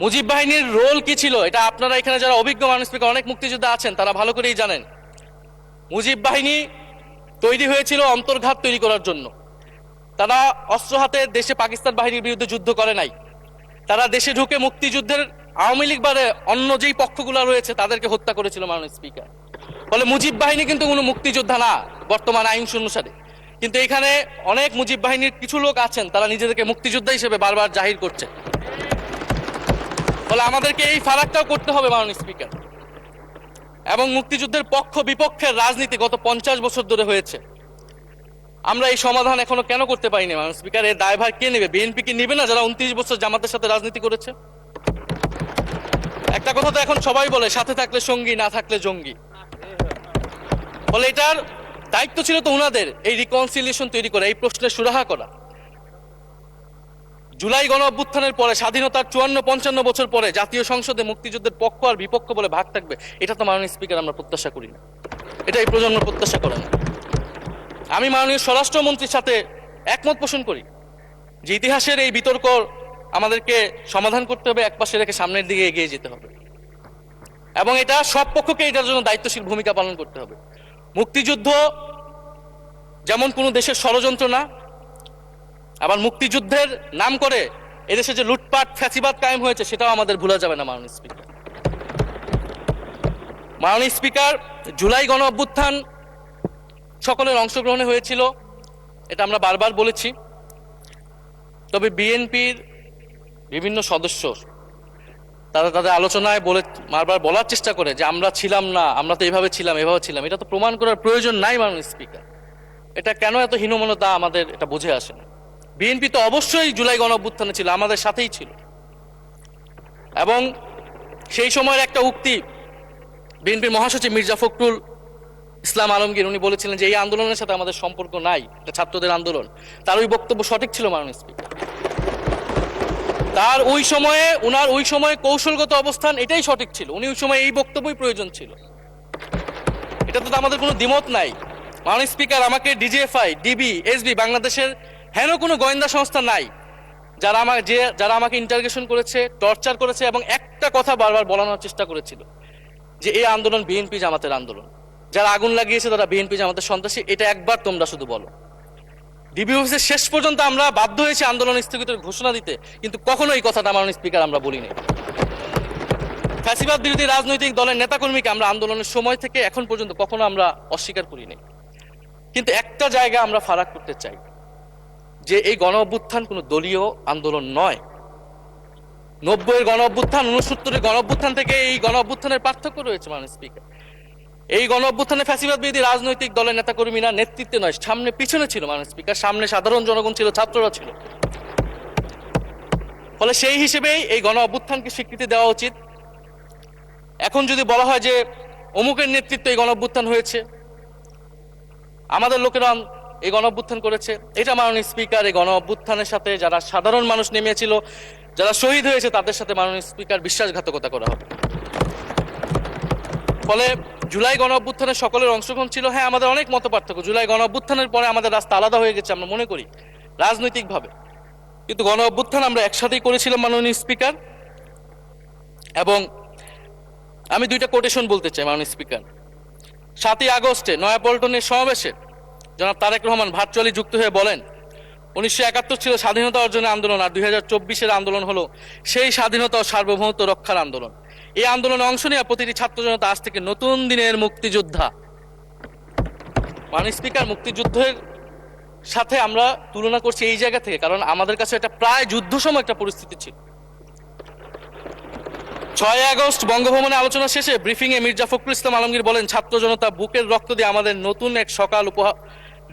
Speaker 1: মুজিব বাহিনীর রোল কি ছিল, এটা আপনারা এখানে যারা অভিজ্ঞ মাননীয় স্পিকার অনেক মুক্তিযোদ্ধা আছেন, তারা ভালো করেই জানেন। মুজিব বাহিনী তৈরি হয়েছিল অন্তর্ঘাত তৈরি করার জন্য। তারা অস্ত্র হাতে দেশে পাকিস্তান বাহিনীর বিরুদ্ধে যুদ্ধ করে নাই, তারা দেশে ঢুকে মুক্তিযুদ্ধের আওয়ামী লীগ বাদে অন্য যেই পক্ষগুলো রয়েছে তাদেরকে হত্যা করেছিল। মাননীয় স্পিকার, ফলে মুজিব বাহিনী কিন্তু কোনো মুক্তিযোদ্ধা না বর্তমান আইন অনুসারে। কিন্তু এখানে অনেক মুজিব বাহিনীর কিছু লোক আছেন, তারা নিজেদেরকে মুক্তিযোদ্ধা হিসেবে বারবার জাহির করছে। ফলে আমাদেরকে এই ফারাকটাও করতে হবে মাননীয় স্পিকার। এবং মুক্তিযুদ্ধের পক্ষ বিপক্ষের রাজনীতি গত 50 বছর ধরে হয়েছে, আমরা এই সমাধান এখনো কেন করতে পারিনি মাননীয় স্পিকার? এর দায়ভার কে নেবে? বিএনপি কি নেবে না, যারা 29 বছর জামাতের সাথে রাজনীতি করেছে? একটা কথা তো এখন সবাই বলে, সাথে থাকলে সঙ্গী, না থাকলে জঙ্গি। ফলে এটার দায়িত্ব ছিল তো ওনাদের, এই রিকনসিলিয়েশন তৈরি করা, এই প্রশ্নের সুরাহা করা। জুলাই গণ অভ্যুত্থানের পরে, স্বাধীনতার 54-55 বছর পরে জাতীয় সংসদে মুক্তিযুদ্ধের পক্ষ আর বিপক্ষ বলে ভাগ থাকবে, এটা তো মাননীয় স্পিকার আমরা প্রত্যাশা করি না, এটা এই প্রজন্ম প্রত্যাশা করে না। আমি মাননীয় স্বরাষ্ট্রমন্ত্রীর সাথে একমত পোষণ করি যে ইতিহাসের এই বিতর্ক আমাদেরকে সমাধান করতে হবে, একপাশে রেখে সামনের দিকে এগিয়ে যেতে হবে, এবং এটা সব পক্ষকে এটার জন্য দায়িত্বশীল ভূমিকা পালন করতে হবে। মুক্তিযুদ্ধ যেমন কোনো দেশের ষড়যন্ত্র না, আবার মুক্তিযুদ্ধের নাম করে এদেশে যে লুটপাট ফ্যাসিবাদ কায়েম হয়েছে সেটাও আমাদের ভুলা যাবে না। মাননীয় স্পিকার, মাননীয় স্পিকার, জুলাই গণ অভ্যুত্থান সকলের অংশগ্রহণে হয়েছিল, এটা আমরা বারবার বলেছি। তবে বিএনপির বিভিন্ন সদস্য তারা তাদের আলোচনায় বারবার বলার চেষ্টা করে যে আমরা ছিলাম না, আমরা তো এভাবে ছিলাম, এভাবে ছিলাম। এটা তো প্রমাণ করার প্রয়োজন নাই মাননীয় স্পিকার। এটা কেন এত হীনমন্যতা আমাদের এটা বুঝে আসে না। বিএনপি তো অবশ্যই জুলাই গণ অভ্যুত্থানে ছিল, আমাদের সাথেই ছিল। এবং সেই সময়ের একটা উক্তি বিএনপির মহাসচিব মির্জা ফখরুল ইসলাম আলমগীর, উনি বলেছিলেন যে এই আন্দোলনের সাথে আমাদের সম্পর্ক নাই, এটা ছাত্রদের আন্দোলন। তার ওই বক্তব্য সঠিক ছিল মাননীয় স্পিকার। তার ওই সময়ে কৌশলগত অবস্থান এটাই সঠিক ছিল, উনি ওই সময় এই বক্তব্যই প্রয়োজন ছিল, এটাতে তো আমাদের কোনো দ্বিমত নাই। মাননীয় স্পিকার, আমাকে ডিজিএফআই, ডিবি, এসবি, বাংলাদেশের হেন কোনো গোয়েন্দা সংস্থা নাই যারা আমাকে ইন্টারগেশন করেছে, টর্চার করেছে এবং একটা কথা বারবার বলানোর চেষ্টা করেছিল যে এই আন্দোলন বিএনপি জামাতের আন্দোলন। যারা আগুন লাগিয়েছে তারা বিএনপি জামাতের সন্ত্রাসী, এটা একবার তোমরা শুধু বলো। ডিবি অফিসের শেষ পর্যন্ত আমরা বাধ্য হয়েছি আন্দোলন স্থগিতের ঘোষণা দিতে, কিন্তু কখনো এই কথাটা মাননীয় স্পিকার আমরা বলিনি। ফ্যাসিবাদ বিরোধী রাজনৈতিক দলের নেতাকর্মীকে আমরা আন্দোলনের সময় থেকে এখন পর্যন্ত কখনো আমরা অস্বীকার করিনি। কিন্তু একটা জায়গা আমরা ফারাক করতে চাই, যে এই গণ অভ্যুত্থান কোনো দলীয় আন্দোলন নয়। 90-এর গণ অভ্যুত্থান, 69-এর গণ অভ্যুত্থান থেকে এই গণ অভ্যুত্থানের পার্থক্য রয়েছে মাননীয় স্পিকার। এই গণ অভ্যুত্থানে ফ্যাসিবাদ বিরোধী রাজনৈতিক দলের নেতাকর্মীরা নেতৃত্বে নয়, সামনে পিছনে ছিল মাননীয় স্পিকার, সামনে সাধারণ জনগণ ছিল, ছাত্ররা ছিল। ফলে সেই হিসেবেই এই গণ অভ্যুত্থানকে স্বীকৃতি দেওয়া উচিত। এখন যদি বলা হয় যে অমুকের নেতৃত্বে এই গণ অভ্যুত্থান হয়েছে, আমাদের লোকেরা এই গণ অভ্যুত্থান করেছে, এটা মাননীয় স্পিকার এই গণ অভ্যুত্থানের সাথে যারা সাধারণ মানুষ নেমেছিল, যারা শহীদ হয়েছে, তাদের সাথে মাননীয় স্পিকার বিশ্বাসঘাতকতা করা হবে। ফলে জুলাই গণ অভ্যুত্থানে সকলের অংশগ্রহণ ছিল। হ্যাঁ, আমাদের অনেক মত পার্থক্য, জুলাই গণ অভ্যুত্থানের পরে আমাদের রাস্তা আলাদা হয়ে গেছে আমরা মনে করি রাজনৈতিকভাবে, কিন্তু গণ অভ্যুত্থান আমরা একসাথেই করেছিলাম মাননীয় স্পিকার। এবং আমি দুইটা কোটেশন বলতে চাই মাননীয় স্পিকার। 7ই আগস্টে নয়াপল্টনের সমাবেশে জনাব তারেক রহমান ভার্চুয়ালি যুক্ত হয়ে বলেন, 1971 ছিল স্বাধীনতা অর্জনের আন্দোলন, আর 2024-এর আন্দোলন হলো সেই স্বাধীনতা ও সার্বভৌমত্ব রক্ষার আন্দোলন। এই আন্দোলনে অংশ নেওয়া প্রতিটি ছাত্র জনতা আজ থেকে নতুন দিনের মুক্তিযোদ্ধা। মাননীয় স্পিকার, মুক্তিযুদ্ধের সাথে আমরা তুলনা করছি এই জায়গা থেকে, কারণ আমাদের কাছে এটা প্রায় যুদ্ধ সময় একটা পরিস্থিতি ছিল। 6 আগস্ট বঙ্গভবনে আলোচনা শেষে ব্রিফিংয়ে মির্জা ফখরুল ইসলাম আলমগীর বলেন, ছাত্র জনতা বুকের রক্ত দিয়ে আমাদের নতুন এক সকাল উপহার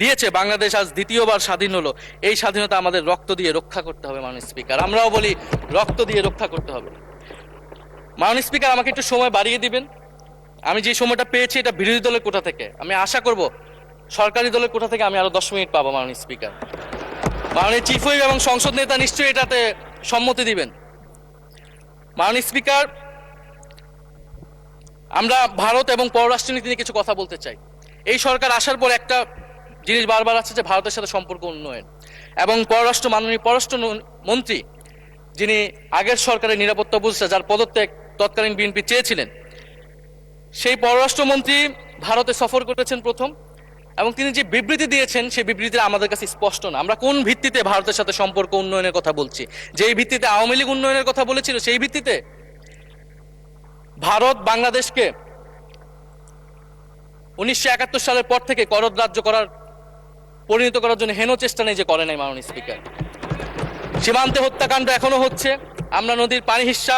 Speaker 1: দিয়েছে। বাংলাদেশ আজ দ্বিতীয়বার স্বাধীন হলো। এই স্বাধীনতা আমাদের রক্ত দিয়ে রক্ষা করতে হবে মাননীয় স্পিকার। আমরাও বলি রক্ত দিয়ে রক্ষা করতে হবে। মাননীয় স্পিকার, আমাকে একটু সময় বাড়িয়ে দিবেন। আমি যে সময়টা পেয়েছি এটা বিরোধী দলের কোটা থেকে, আমি আশা করব সরকারি দলের কোটা থেকে আমি আরো 10 মিনিট পাবো মাননীয় স্পিকার। মাননীয় চিফ হুইপ এবং সংসদ নেতা নিশ্চয়ই এটাতে সম্মতি দিবেন। মাননীয় স্পিকার, আমরা ভারত এবং পররাষ্ট্রনীতি নিয়ে কিছু কথা বলতে চাই। এই সরকার আসার পর একটা জিনিস বারবার আছে যে ভারতের সাথে সম্পর্ক উন্নয়ন, এবং মাননীয় পররাষ্ট্র মন্ত্রী যিনি আগের সরকারের নিরাপত্তা উপদেষ্টা, যার পদত্যাগ তৎকালীন বিএনপি চেয়েছিলেন, সেই পররাষ্ট্রমন্ত্রী ভারতে সফর করেছেন প্রথম, এবং তিনি যে বিবৃতি দিয়েছেন সেই বিবৃতি আমাদের কাছে স্পষ্ট না। আমরা কোন ভিত্তিতে ভারতের সাথে সম্পর্ক উন্নয়নের কথা বলছি? যেই ভিত্তিতে আওয়ামী লীগ উন্নয়নের কথা বলেছিল, সেই ভিত্তিতে? ভারত বাংলাদেশকে 1971 সালের পর থেকে করদ রাজ্য পরিণত করার জন্য হেন চেষ্টা নেই যে করে নাই মাননীয় স্পিকার। সীমান্তে হত্যাকাণ্ড এখনো হচ্ছে, আমরা নদীর পানি হিস্সা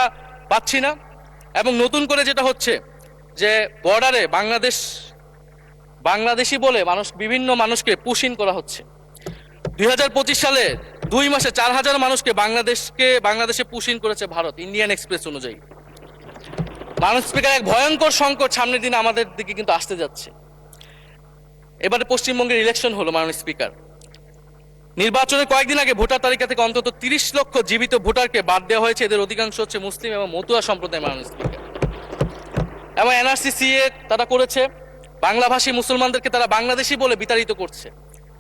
Speaker 1: পাচ্ছি না, এবং নতুন করে যেটা হচ্ছে যে বর্ডারে বাংলাদেশি বলে বিভিন্ন মানুষকে পুশিং করা হচ্ছে। 2025 সালে 2 মাসে 4000 মানুষকে বাংলাদেশে পুশিং করেছে ভারত, ইন্ডিয়ান এক্সপ্রেস অনুযায়ী। মাননীয় স্পিকার, এক ভয়ঙ্কর সংকট সামনের দিনে আমাদের দিকে কিন্তু আসতে যাচ্ছে। এবারে পশ্চিমবঙ্গের ইলেকশন হলো মাননীয় স্পিকার। নির্বাচনের কয়েকদিন আগে ভোটার তালিকা থেকে অন্তত 30 লক্ষ জীবিত ভোটারকে বাদ দেওয়া হয়েছে। এদের অধিকাংশ হচ্ছে মুসলিম এবং মতুয়া সম্প্রদায় মাননীয় স্পিকার। এবং এনআরসি তারা করেছে, বাংলাভাষী মুসলমানদেরকে তারা বাংলাদেশি বলে বিতাড়িত করছে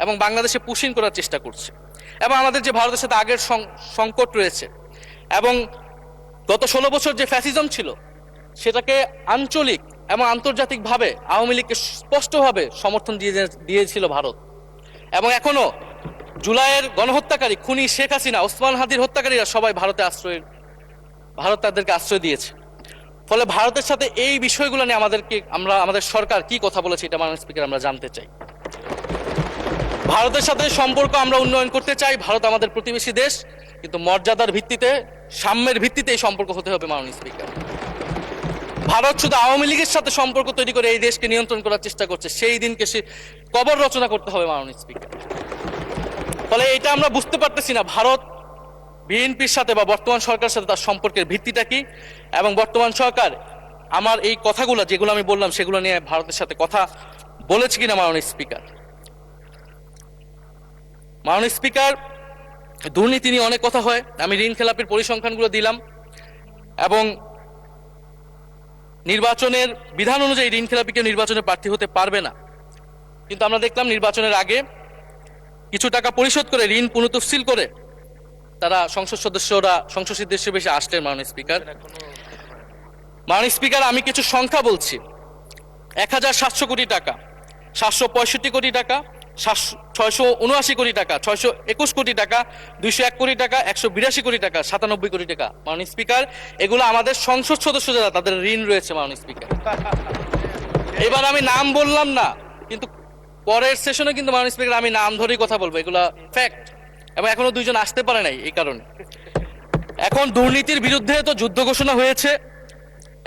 Speaker 1: এবং বাংলাদেশে পুশিং করার চেষ্টা করছে। এবং আমাদের যে ভারতের সাথে আগের সংকট রয়েছে, এবং গত 16 বছর যে ফ্যাসিজম ছিল, সেটাকে আঞ্চলিক এবং আন্তর্জাতিকভাবে আওয়ামী লীগকে স্পষ্টভাবে সমর্থন দিয়েছিল ভারত। এবং এখনো জুলাইয়ের গণহত্যাকারী খুনি শেখ হাসিনা, ওসমান হাদির হত্যাকারীরা সবাই ভারত তাদেরকে আশ্রয় দিয়েছে। ফলে ভারতের সাথে এই বিষয়গুলো নিয়ে আমাদের সরকার কি কথা বলেছে, এটা মাননীয় স্পিকার আমরা জানতে চাই। ভারতের সাথে সম্পর্ক আমরা উন্নয়ন করতে চাই, ভারত আমাদের প্রতিবেশী দেশ, কিন্তু মর্যাদার ভিত্তিতে, সাম্যের ভিত্তিতে এই সম্পর্ক হতে হবে মাননীয় স্পিকার। ভারত শুধু আওয়ামী লীগের সাথে সম্পর্ক তৈরি করে এই দেশকে নিয়ন্ত্রণ করার চেষ্টা করছে, সেই দিনকে সে কবর রচনা করতে হবে মাননীয় স্পিকার। ফলে এটা আমরা বুঝতে পারতেছি না ভারত বিএনপির সাথে বা বর্তমান সরকারের সাথে তার সম্পর্কের ভিত্তিটা কি, এবং বর্তমান সরকার আমার এই কথাগুলো যেগুলো আমি বললাম সেগুলো নিয়ে ভারতের সাথে কথা বলেছে কিনা মাননীয় স্পিকার। মাননীয় স্পিকার, দুর্নীতি নিয়ে অনেক কথা হয়, আমি ঋণ খেলাপির পরিসংখ্যানগুলো দিলাম, এবং নির্বাচনের বিধান অনুযায়ী ঋণ খেলাপিকে নির্বাচনে প্রার্থী হতে পারবে না, কিন্তু আমরা দেখলাম নির্বাচনের আগে কিছু টাকা পরিশোধ করে ঋণ পুনঃতফসিল করে তারা সংসদ সদস্য বেশি আসলেন মাননীয় স্পিকার। মাননীয় স্পিকার, আমি কিছু সংখ্যা বলছি। 1700 কোটি টাকা, 765 কোটি টাকা, 679 কোটি টাকা, 621 কোটি টাকা, 201 কোটি টাকা, 182 কোটি টাকা, 97 কোটি টাকা। মাননীয় স্পিকার, এগুলো আমাদের সংসদ সদস্য যারা তাদের ঋণ রয়েছে মাননীয় স্পিকার। এবার আমি নাম বললাম না, কিন্তু পরের সেশনে কিন্তু মাননীয় স্পিকার আমি নাম ধরেই কথা বলবো, এগুলা ফ্যাক্ট। এবং এখনো দুইজন আসতে পারে নাই এই কারণে। এখন দুর্নীতির বিরুদ্ধে তো যুদ্ধ ঘোষণা হয়েছে,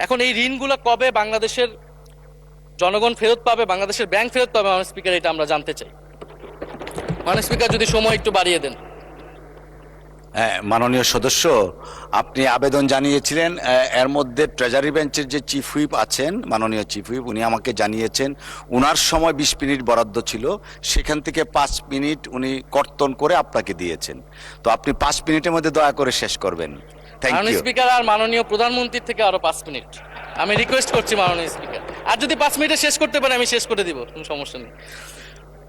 Speaker 1: এখন এই ঋণগুলো কবে বাংলাদেশের জনগণ ফেরত পাবে, বাংলাদেশের ব্যাংক ফেরত পাবে মাননীয় স্পিকার, এটা আমরা জানতে চাই। মাননীয় স্পিকার যদি সময় একটু বাড়িয়ে দেন।
Speaker 2: হ্যাঁ, মাননীয় সদস্য, আপনি আবেদন জানিয়েছিলেন, এর মধ্যে ট্রেজারি বেঞ্চের যে চিফ হুইপ আছেন, মাননীয় চিফ হুইপ, উনি আমাকে জানিয়েছেন উনার সময় 20 মিনিট বরাদ্দ ছিল, সেখান থেকে 5 মিনিট উনি কর্তন করে আপনাকে দিয়েছেন। তো আপনি 5 মিনিটের মধ্যে দয়া করে শেষ করবেন। থ্যাংক
Speaker 1: মাননীয়
Speaker 2: ইউ।
Speaker 1: স্পিকার, আর মাননীয় প্রধানমন্ত্রীর থেকে আরো 5 মিনিট আমি রিকোয়েস্ট করছি মাননীয় স্পিকার। আর যদি 5 মিনিটে শেষ করতে পারে আমি শেষ করে দিব, কোনো সমস্যা নেই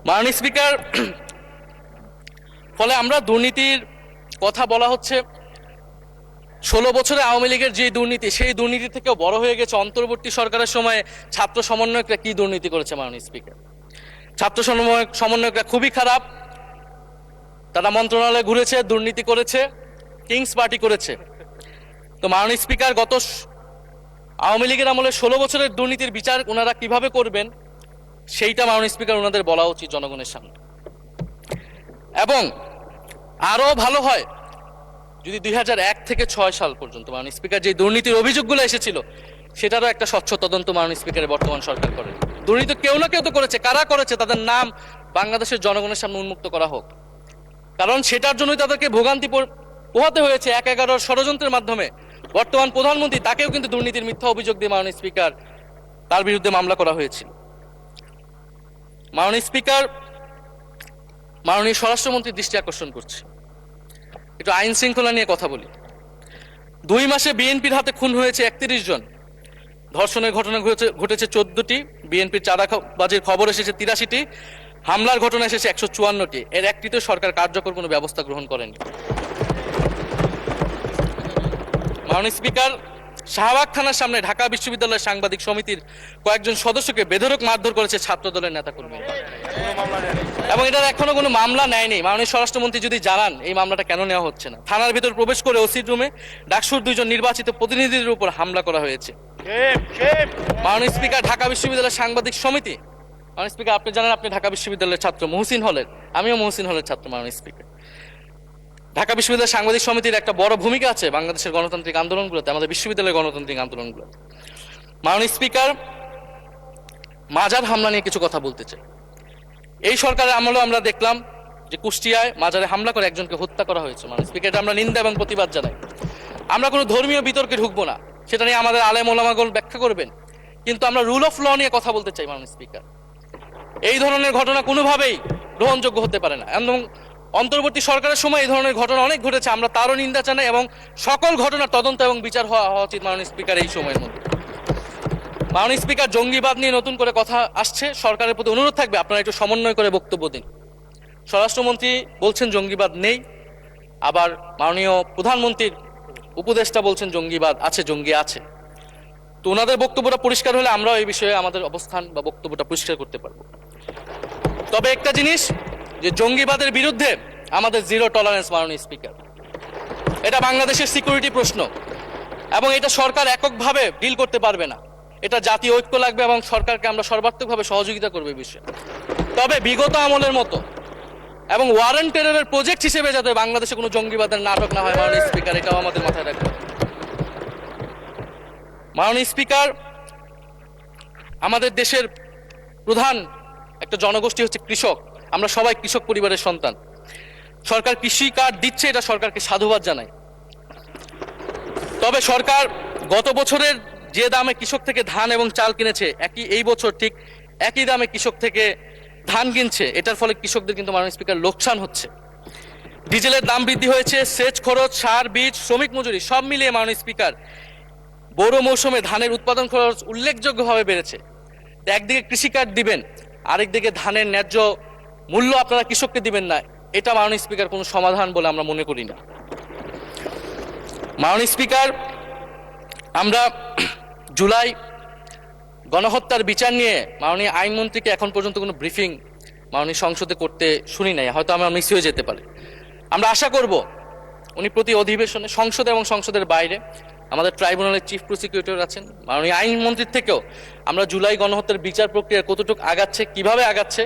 Speaker 1: মাননীয় স্পিকার। ফলে আমরা দুর্নীতির কথা বলা হচ্ছে, 16 বছরে আওয়ামী লীগের যে দুর্নীতি, সেই দুর্নীতি থেকেও বড় হয়ে গেছে অন্তর্বর্তী সরকারের সময়ে ছাত্র সমন্বয়করা কি দুর্নীতি করেছে মাননীয় স্পিকার। ছাত্র সমন্বয়করা খুবই খারাপ, তারা মন্ত্রণালয়ে ঘুরেছে, দুর্নীতি করেছে, কিংস পার্টি করেছে। তো মাননীয় স্পিকার, গত আওয়ামী লীগের আমলে 16 বছরের দুর্নীতির বিচার ওনারা কিভাবে করবেন সেইটা মাননীয় স্পিকার ওনাদের বলা উচিত জনগণের সামনে। এবং আরো ভালো হয় যদি 2001 থেকে 6 সাল পর্যন্ত মাননীয় স্পিকার যে দুর্নীতির অভিযোগগুলো এসেছিল সেটারও একটা স্বচ্ছ তদন্ত মাননীয় স্পিকারের বর্তমান সরকার করে। দুর্নীতি কেউ না কেউ তো করেছে, কারা করেছে তাদের নাম বাংলাদেশের জনগণের সামনে উন্মুক্ত করা হোক, কারণ সেটার জন্যই তাদেরকে ভোগান্তি পোহাতে হয়েছে 1/11 ষড়যন্ত্রের মাধ্যমে। বর্তমান প্রধানমন্ত্রী, তাকেও কিন্তু দুর্নীতির মিথ্যা অভিযোগ দিয়ে মাননীয় স্পিকার তার বিরুদ্ধে মামলা করা হয়েছিল। মাননীয় স্পিকার, মাননীয় স্বরাষ্ট্রমন্ত্রীর দৃষ্টি আকর্ষণ করছে, একটু আইন শৃঙ্খলা নিয়ে কথা বলি। 2 মাসে বিএনপির হাতে খুন হয়েছে 31 জন, ধর্ষণের ঘটনা ঘটেছে 14টি, বিএনপির চাঁদাবাজির খবর এসেছে 83টি, হামলার ঘটনা এসেছে 154টি। এর একটিতে সরকার কার্যকর কোনো ব্যবস্থা গ্রহণ করেনি। মাননীয় স্পিকার, শাহবাগ থানার সামনে ঢাকা বিশ্ববিদ্যালয়ের সাংবাদিক সমিতির কয়েকজন সদস্যকে বেধড়ক মারধর করেছে ছাত্র দলের নেতাকর্মী, এবং এটার এখনো কোনো মামলা নেয়নি। মাননীয় স্বরাষ্ট্রমন্ত্রী যদি জানান এই মামলাটা কেন নেওয়া হচ্ছে না। থানার ভিতর প্রবেশ করে ওসির রুমে ডাকসুর 2 জন নির্বাচিত প্রতিনিধিদের উপর হামলা করা হয়েছে। মাননীয় স্পিকার, ঢাকা বিশ্ববিদ্যালয়ের সাংবাদিক সমিতি, মাননীয় স্পিকার আপনি জানেন আপনি ঢাকা বিশ্ববিদ্যালয়ের ছাত্র, মহসিন হলের, আমিও মহসিন হলের ছাত্র। মাননীয় স্পিকার, ঢাকা বিশ্ববিদ্যালয়ের সাংবাদিক সমিতির একটা বড় ভূমিকা আছে বাংলাদেশের গণতান্ত্রিক আন্দোলনগুলোতে, আমাদের বিশ্ববিদ্যালয়ের গণতান্ত্রিক আন্দোলনগুলোতে। মাননীয় স্পিকার, মাজার হামলা নিয়ে কিছু কথা বলতে চাই। এই সরকারের আমলেও আমরা দেখলাম যে কুষ্টিয়ায় মাজারে হামলা করে একজনকে হত্যা করা হয়েছে। মাননীয় স্পিকার, এটা আমরা নিন্দা এবং প্রতিবাদ জানাই। আমরা কোনো ধর্মীয় বিতর্কে ঢুকবো না, সেটা নিয়ে আমাদের আলেম ওলামাগণ ব্যাখ্যা করবেন, কিন্তু আমরা রুল অফ ল নিয়ে কথা বলতে চাই। মাননীয় স্পিকার, এই ধরনের ঘটনা কোনোভাবেই গ্রহণযোগ্য হতে পারে না, এবং অন্তর্বর্তী সরকারের সময় এই ধরনের ঘটনা অনেক ঘটেছে, আমরা তারও নিন্দা জানাই, এবং সকল ঘটনার তদন্ত এবং বিচার হওয়া উচিত মাননীয় স্পিকার এই সময়ের মধ্যে। মাননীয় স্পিকার, জঙ্গিবাদ নিয়ে নতুন করে কথা আসছে, সরকারের প্রতি অনুরোধ থাকবে আপনারা একটু সমন্বয় করে বক্তব্য দিন। স্বরাষ্ট্রমন্ত্রী বলছেন জঙ্গিবাদ নেই, আবার মাননীয় প্রধানমন্ত্রীর উপদেষ্টা বলছেন জঙ্গিবাদ আছে, জঙ্গি আছে। তো ওনাদের বক্তব্যটা পরিষ্কার হলে আমরাও এই বিষয়ে আমাদের অবস্থান বা বক্তব্যটা পরিষ্কার করতে পারবো। তবে একটা জিনিস, যে জঙ্গিবাদের বিরুদ্ধে আমাদের 0 টলারেন্স মাননীয় স্পিকার। এটা বাংলাদেশের সিকিউরিটি প্রশ্ন, এবং এটা সরকার এককভাবে ডিল করতে পারবে না, এটা জাতীয় ঐক্য লাগবে, এবং সরকারকে আমরা সর্বাত্মকভাবে সহযোগিতা করবো এই বিষয়ে। তবে বিগত আমলের মতো এবং ওয়ারেন্ট টেররের প্রজেক্ট হিসেবে যাতে বাংলাদেশে কোনো জঙ্গিবাদের নাটক না হয় মাননীয় স্পিকার, এটাও আমাদের মাথায় রাখবে। মাননীয় স্পিকার, আমাদের দেশের প্রধান একটা জনগোষ্ঠী হচ্ছে কৃষক, আমরা সবাই কৃষক পরিবারের সন্তান। সরকার কৃষি কার্ড দিচ্ছে, এটা সরকারকে সাধুবাদ জানাই। তবে সরকার গত বছরের যে দামে কৃষক থেকে ধান এবং চাল কিনেছে, এই বছর ঠিক একই দামে কৃষক থেকে ধান কিনছে, এটার ফলে কৃষকদের কিন্তু মাননীয় স্পিকার লোকসান হচ্ছে। ডিজেলের দাম বৃদ্ধি হয়েছে, সেচ খরচ, সার, বীজ, শ্রমিক মজুরি সব মিলিয়ে মাননীয় স্পিকার বোরো মৌসুমে ধানের উৎপাদন খরচ উল্লেখযোগ্যভাবে বেড়েছে। একদিকে কৃষি কার্ড দিবেন, আরেকদিকে ধানের ন্যায্য মূল্য আপনারা কৃষককে দিবেন না, এটা মাননীয় স্পিকার কোনো সমাধান বলে আমরা মনে করি না। মাননীয় স্পিকার, আমরা গণহত্যার বিচার নিয়ে মাননীয় আইনমন্ত্রীকে এখন পর্যন্ত কোনো ব্রিফিং মাননীয় সংসদে করতে শুনি নাই, হয়তো আমার মিস হয়ে যেতে পারে। আমরা আশা করব উনি প্রতি অধিবেশনে সংসদে এবং সংসদের বাইরে আমাদের ট্রাইব্যুনালের চিফ প্রসিকিউটর আছেন, মাননীয় আইনমন্ত্রীর থেকেও আমরা জুলাই গণহত্যার বিচার প্রক্রিয়া কতটুকু আগাচ্ছে, কিভাবে আগাচ্ছে,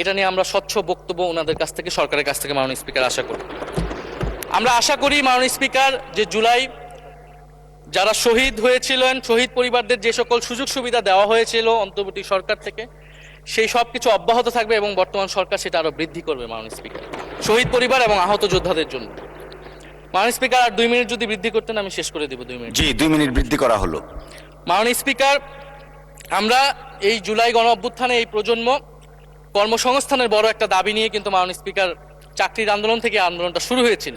Speaker 1: এটা নিয়ে আমরা স্বচ্ছ বক্তব্য ওনাদের কাছ থেকে, সরকারের কাছ থেকে মাননীয় স্পিকার আশা করি। আমরা আশা করি মাননীয় স্পিকার যে জুলাই যারা শহীদ হয়েছিলেন, শহীদ পরিবারদের যে সকল সুযোগ সুবিধা দেওয়া হয়েছিল অন্তর্বর্তী সরকার থেকে, সেই সব কিছু অব্যাহত থাকবে এবং বর্তমান সরকার সেটা আরো বৃদ্ধি করবে মাননীয় স্পিকার, শহীদ পরিবার এবং আহত যোদ্ধাদের জন্য। মাননীয় স্পিকার, আর 2 মিনিট যদি বৃদ্ধি করতেন আমি শেষ করে দিব। 2 মিনিট।
Speaker 2: জি, 2 মিনিট বৃদ্ধি করা হলো।
Speaker 1: মাননীয় স্পিকার, আমরা এই জুলাই গণ অভ্যুত্থানে এই প্রজন্ম কর্মসংস্থানের বড় একটা দাবি নিয়ে কিন্তু মাননীয় স্পিকার চাকরির আন্দোলন থেকে আন্দোলনটা শুরু হয়েছিল।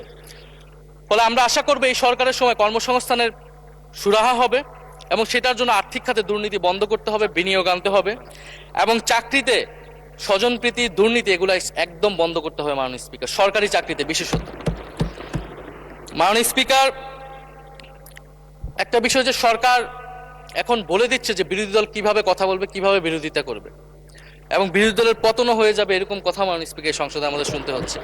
Speaker 1: ফলে আমরা আশা করব এই সরকারের সময় কর্মসংস্থানের সুরাহা হবে এবং সেটার জন্য আর্থিক খাতে দুর্নীতি বন্ধ করতে হবে, বিনিয়োগ আনতে হবে এবং চাকরিতে স্বজনপ্রীতি, দুর্নীতি এগুলো একদম বন্ধ করতে হবে মাননীয় স্পিকার, সরকারি চাকরিতে বিশেষত। মাননীয় স্পিকার, একটা বিষয় যে সরকার এখন বলে দিচ্ছে যে বিরোধী দল কিভাবে কথা বলবে, কিভাবে বিরোধিতা করবে এবং বিরোধী দলের পতনও হয়ে যাবে, এরকম কথা মাননীয় স্পিকার সংসদে আমাদের শুনতে হচ্ছে।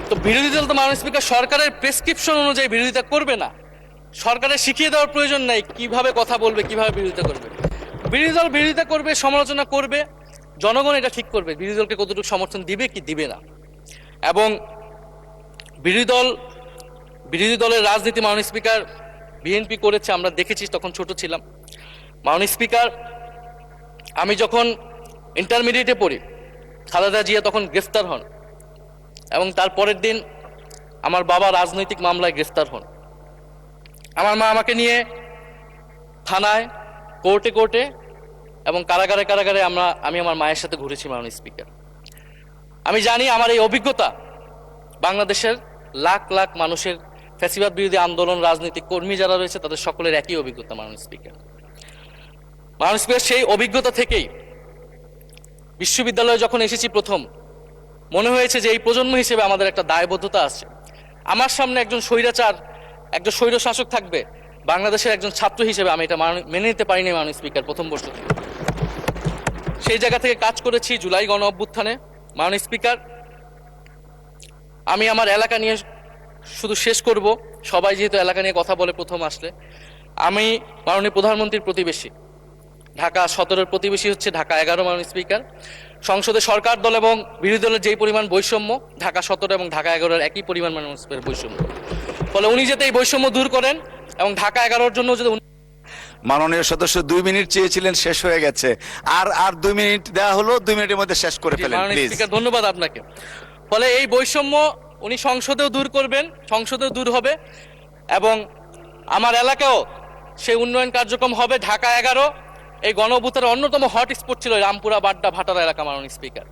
Speaker 1: তো বিরোধী দল তো মাননীয় স্পিকার সরকারের প্রেসক্রিপশন অনুযায়ী বিরোধিতা করবে না, সরকারের শিখিয়ে দেওয়ার প্রয়োজন নাই কিভাবে কথা বলবে, কিভাবে বিরোধিতা করবে। বিরোধী দল বিরোধিতা করবে, সমালোচনা করবে, জনগণ এটা ঠিক করবে বিরোধী দলকে কতটুকু সমর্থন দিবে কি দিবে না। এবং বিরোধী দলের রাজনীতি মাননীয় স্পিকার বিএনপি করেছে, আমরা দেখেছি, তখন ছোট ছিলাম। মাননীয় স্পিকার, আমি যখন ইন্টারমিডিয়েটে পড়ি, খালেদা জিয়া তখন গ্রেফতার হন এবং তার পরের দিন আমার বাবা রাজনৈতিক মামলায় গ্রেফতার হন। আমার মা আমাকে নিয়ে থানায়, কোর্টে এবং কারাগারে আমি আমার মায়ের সাথে ঘুরেছি মাননীয় স্পিকার। আমি জানি আমার এই অভিজ্ঞতা বাংলাদেশের লাখ লাখ মানুষের, ফ্যাসিবাদ বিরোধী আন্দোলন, রাজনৈতিক কর্মী যারা রয়েছে তাদের সকলের একই অভিজ্ঞতা মাননীয় স্পিকার। মাননীয় স্পিকার, সেই অভিজ্ঞতা থেকেই বিশ্ববিদ্যালয়ে যখন এসেছি প্রথম, মনে হয়েছে যে এই প্রজন্ম হিসেবে আমাদের একটা দায়বদ্ধতা আছে। আমার সামনে একজন স্বৈর শাসক থাকবে, বাংলাদেশের একজন ছাত্র হিসেবে আমি এটা মেনে নিতে পারিনি মাননীয় স্পিকার প্রথম বর্ষ থেকে। সেই জায়গা থেকে কাজ করেছি জুলাই গণ অভ্যুত্থানে। মাননীয় স্পিকার, আমি আমার এলাকা নিয়ে শুধু শেষ করব, সবাই যেহেতু এলাকা নিয়ে কথা বলে প্রথম আসলে, আমি মাননীয় প্রধানমন্ত্রীর প্রতিবেশী, ঢাকা 17-এর প্রতিবেশী হচ্ছে ঢাকা 11 মাননীয় স্পিকার। সংসদে সরকার দল এবং বিরোধী দলের যেই পরিমাণ বৈষম্য, ঢাকা 17 এবং ঢাকা 11-এর একই পরিমাণ মাননীয় স্পিকার বৈষম্য। ফলে উনি যাতে এই বৈষম্য দূর করেন এবং ঢাকা 11-র জন্য যদি
Speaker 2: মাননীয় সদস্য 2 মিনিট চেয়েছিলেন, শেষ হয়ে গেছে। আর 2 মিনিট দেওয়া হলো, 2 মিনিটের মধ্যে শেষ করে ফেলেন প্লিজ।
Speaker 1: ধন্যবাদ আপনাকে। ফলে এই বৈষম্য উনি সংসদেও দূর করবেন, সংসদেও দূর হবে এবং আমার এলাকাও সেই উন্নয়ন কার্যক্রম হবে। ঢাকা 11 এই গণ অভ্যুত্থানের অন্যতম হট স্পট ছিল রামপুরা, বাড্ডা, ভাটারা এলাকা মাননীয় স্পিকার,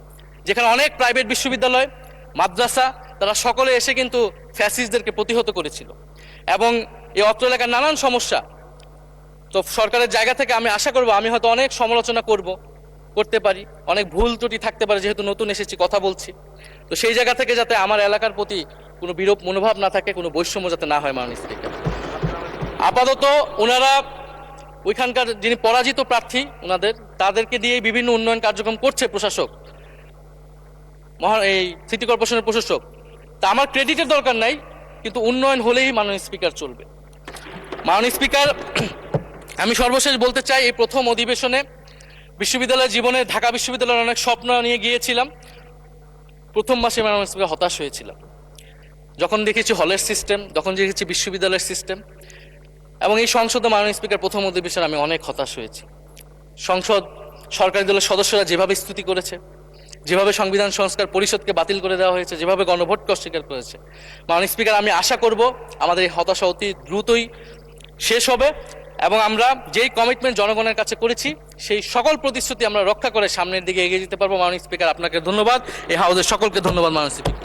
Speaker 1: যেখানে অনেক প্রাইভেট বিশ্ববিদ্যালয়, মাদ্রাসা, তারা সকলে এসে কিন্তু ফ্যাসিস্টদেরকে প্রতিহত করেছিল এবং এই অত্র এলাকার নানান সমস্যা। তো সরকারের জায়গা থেকে আমি আশা করব, আমি হয়তো অনেক সমালোচনা করতে পারি, অনেক ভুল ত্রুটি থাকতে পারে, যেহেতু নতুন এসেছি, কথা বলছি। তো সেই জায়গা থেকে যাতে আমার এলাকার প্রতি কোনো বিরূপ মনোভাব না থাকে, কোনো বৈষম্য যাতে না হয় মাননীয় স্পিকার। আপাতত ওনারা ওইখানকার যিনি পরাজিত প্রার্থী, তাদেরকে দিয়ে বিভিন্ন উন্নয়ন কার্যক্রম করছে প্রশাসক, এই সিটি কর্পোরেশনের প্রশাসক। তা আমার ক্রেডিটের দরকার নাই, কিন্তু উন্নয়ন হলেই মাননীয় স্পিকার চলবে। মাননীয় স্পিকার, আমি সর্বশেষ বলতে চাই, এই প্রথম অধিবেশনে বিশ্ববিদ্যালয় জীবনে ঢাকা বিশ্ববিদ্যালয়ের অনেক স্বপ্ন নিয়ে গিয়েছিলাম। প্রথম মাসে মাননীয় স্পিকার হতাশ হয়েছিলাম, যখন দেখেছি হলের সিস্টেম, যখন দেখেছি বিশ্ববিদ্যালয়ের সিস্টেম। এবং এই সংসদে মাননীয় স্পিকার প্রথম অধিবেশনে আমি অনেক হতাশ হয়েছি। সরকারি দলের সদস্যরা যেভাবে স্তুতি করেছে, যেভাবে সংবিধান সংস্কার পরিষদকে বাতিল করে দেওয়া হয়েছে, যেভাবে গণভোটকে অস্বীকার করেছে, মাননীয় স্পিকার আমি আশা করব আমাদের এই হতাশা অতি দ্রুতই শেষ হবে এবং আমরা যেই কমিটমেন্ট জনগণের কাছে করেছি সেই সকল প্রতিশ্রুতি আমরা রক্ষা করে সামনের দিকে এগিয়ে যেতে পারবো। মাননীয় স্পিকার, আপনাকে ধন্যবাদ, এই হাউসের সকলকে ধন্যবাদ মাননীয় স্পিকার।